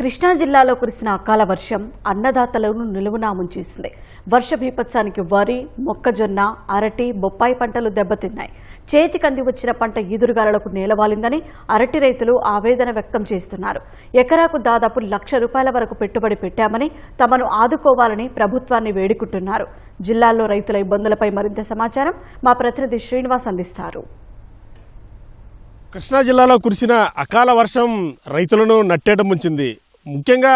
కృష్ణా జిల్లాలో కురిసిన అకాల వర్షం అన్నదాతలను నిలువునా ముంచేసింది. వర్ష బీభత్సానికి వరి, మొక్కజొన్న, అరటి, బొప్పాయి పంటలు దెబ్బతిన్నాయి. చేతికంది వచ్చిన పంట ఈదురుగాలులకు నేలవాలిందని అరటి రైతులు ఆవేదన వ్యక్తం చేస్తున్నారు. ఎకరాకు దాదాపు ₹1,00,000 వరకు పెట్టుబడి పెట్టామని తమను ఆదుకోవాలని ప్రభుత్వాన్ని వేడుకుంటున్నారు. జిల్లాలో రైతుల ఇబ్బందులపై మరింత సమాచారం మా ప్రతినిధి శ్రీనివాస్ అందిస్తారు. కృష్ణా జిల్లాలో కురిసిన అకాల వర్షం రైతులను నట్టేట ముంచింది. ముఖ్యంగా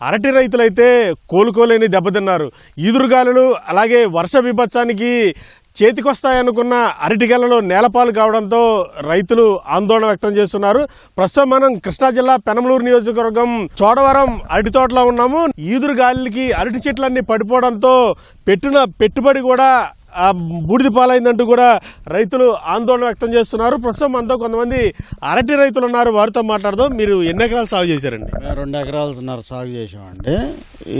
అరటి రైతులైతే కోలుకోలేని దెబ్బతిన్నారు. ఈదురుగాలులు అలాగే వర్ష బీభత్సానికి చేతికొస్తాయనుకున్న అరటిగెలలో నేలపాలు కావడంతో రైతులు ఆందోళన వ్యక్తం చేస్తున్నారు. ప్రస్తుతం మనం కృష్ణా జిల్లా పెనమలూరు నియోజకవర్గం చోడవరం అరటి తోటలో ఉన్నాము. ఈదురుగాలికి అరటి చెట్లన్నీ పడిపోవడంతో పెట్టిన పెట్టుబడి కూడా బూడిద పాలైందంటూ కూడా రైతులు ఆందోళన వ్యక్తం చేస్తున్నారు. ప్రస్తుతం మనతో కొంతమంది అరటి రైతులు ఉన్నారు, వారితో మాట్లాడదాం. మీరు ఎన్ని ఎకరాలు సాగు చేశారండి? 2 ఎకరాలున్నర సాగు చేసామండి.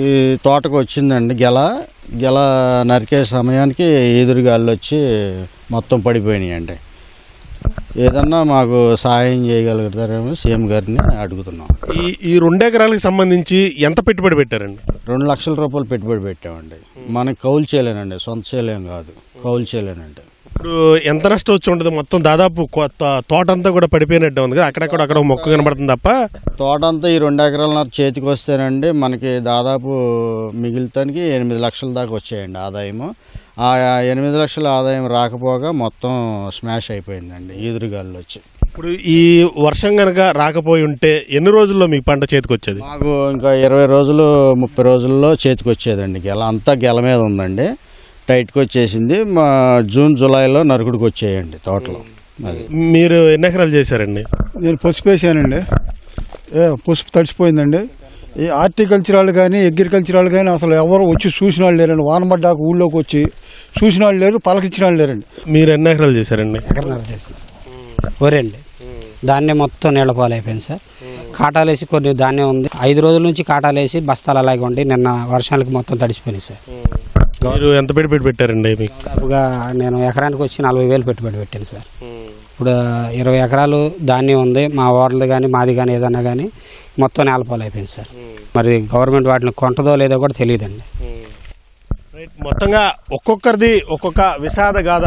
ఈ తోటకు వచ్చిందండి గెల నరికే సమయానికి ఎదురుగాళ్ళు వచ్చి మొత్తం పడిపోయినాయండి. ఏదన్నా మాకు సహాయం చేయగలుగుతారేమో సీఎం గారిని అడుగుతున్నాం. ఈ 2 ఎకరాలకు సంబంధించి ఎంత పెట్టుబడి పెట్టారండి? ₹2,00,000 పెట్టుబడి పెట్టామండి. మనకి కౌలు చేయలేనండి, సొంత చేయలేం కాదు, కౌలు చేయలేనండి. ఇప్పుడు ఎంత నష్టం వచ్చి ఉంటుంది? మొత్తం దాదాపు తోట అంతా కూడా పడిపోయినట్టు ఉంది కదా, అక్కడ మొక్క కనబడుతుంది తప్ప. తోట అంతా ఈ 2 ఎకరాలన్నర చేతికి వస్తేనండి మనకి దాదాపు మిగిలితానికి 8 లక్షల దాకా వచ్చాయండి ఆదాయము. ఆ 8 లక్షల ఆదాయం రాకపోగా మొత్తం స్మాష్ అయిపోయిందండి ఈదురుగాల్లో వచ్చి. ఇప్పుడు ఈ వర్షం కనుక రాకపోయి ఉంటే ఎన్ని రోజుల్లో మీకు పంట చేతికి వచ్చేది? మాకు ఇంకా 20 రోజులు 30 రోజుల్లో చేతికి వచ్చేదండి. అంతా గెల మీద ఉందండి, టైట్కి వచ్చేసింది. మా జూన్ జూలైలో నరుకుడికి వచ్చేయండి తోటలో. అది మీరు ఎన్ని ఎకరాలు చేశారండి? నేను పసుపు వేసానండి. పసుపు తడిసిపోయిందండి. ఈ హార్టికల్చర్ వాళ్ళు కానీ అగ్రికల్చర్ వాళ్ళు కానీ అసలు ఎవరు వచ్చి చూసిన వాళ్ళు లేరండి. వానబడ్డాక ఊళ్ళోకి వచ్చి చూసిన వాళ్ళు లేరు, పలకించిన వాళ్ళు లేరండి. మీరు ఎన్ని ఎకరాలు చేశారండి? ఎకరన్నర చేసింది సార్. వరండి ధాన్యం మొత్తం నీళ్ల పాలైపోయింది సార్. కాటాలు వేసి కొన్ని ధాన్యం ఉంది, 5 రోజుల నుంచి కాటాలు వేసి బస్తాలు అలాగే ఉండి నిన్న వర్షాలకు మొత్తం తడిసిపోయినాయి సార్. మీరు ఎంత పెట్టుబడి పెట్టారండి? దాదాపుగా నేను ఎకరానికి వచ్చి 40,000 పెట్టుబడి పెట్టాను సార్. ఇప్పుడు 20 ఎకరాలు ధాన్యం ఉంది, మా ఓర్లది కానీ మాది కానీ ఏదన్నా కానీ మొత్తం నేలపాలు అయిపోయింది సార్. మరి గవర్నమెంట్ వాటిని కొంటదో లేదో కూడా తెలియదండి. మొత్తంగా ఒక్కొక్కరిది ఒక్కొక్క విషాద గాథ.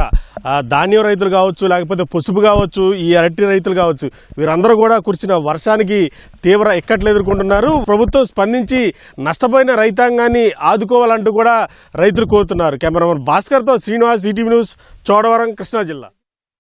ధాన్యం రైతులు కావచ్చు, లేకపోతే పసుపు కావచ్చు, ఈ అరటి రైతులు కావచ్చు, వీరందరూ కూడా కురిసిన వర్షానికి తీవ్ర ఇక్కట్లు ఎదుర్కొంటున్నారు. ప్రభుత్వం స్పందించి నష్టపోయిన రైతాంగాన్ని ఆదుకోవాలంటూ కూడా రైతులు కోరుతున్నారు. కెమెరామన్ భాస్కర్తో శ్రీనివాస్, ఈటీవీ న్యూస్, చోడవరం, కృష్ణా జిల్లా.